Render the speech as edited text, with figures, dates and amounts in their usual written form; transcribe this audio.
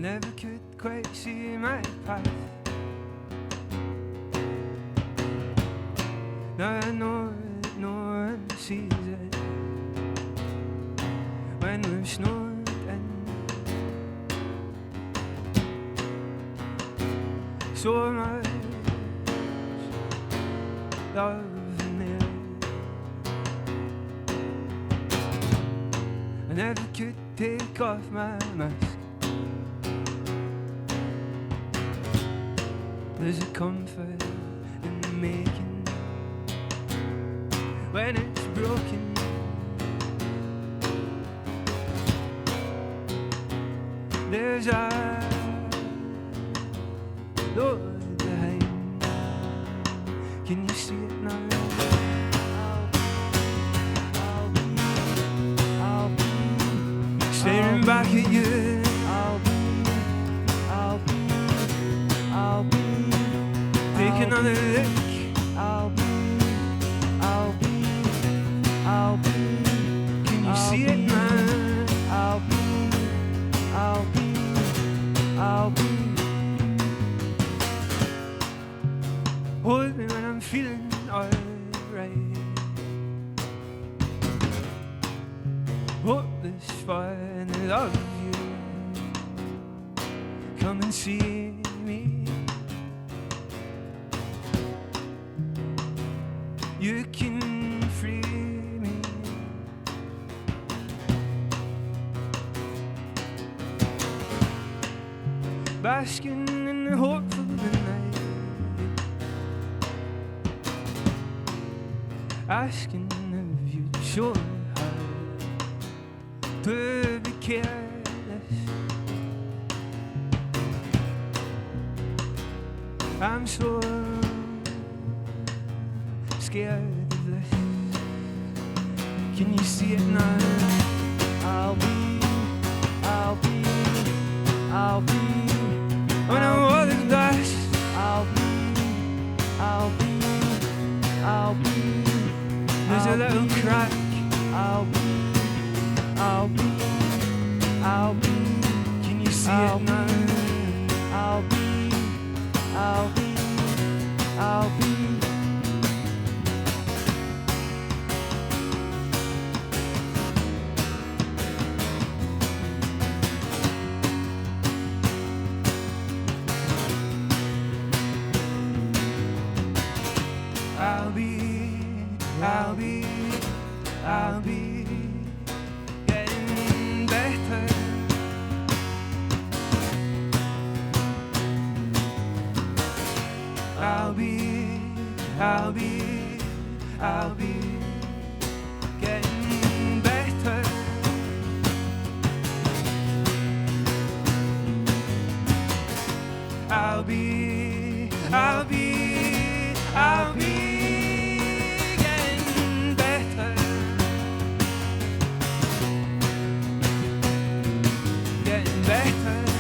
never could quite see my path. Now I know that no one sees it when we're snowed in. So much love in the air. I never could take off my mask. There's a comfort in the making when it's broken. There's a Lord behind. Can you see it now? I'll be staring back at you. I'll be take another look. I'll be can you see it now? I'll be hold me when I'm feeling alright. Hopeless for and love you. Come and see me. You can free me. Basking in the hope of the night. Asking if you'd show me how to be careless. I'm so scared of this. Can you see it now? I'll be when I'm all in dust. I'll be there's a little crack. I'll be can you see it now? I'll be getting better. I'll be getting better. I'll be getting better. Getting better.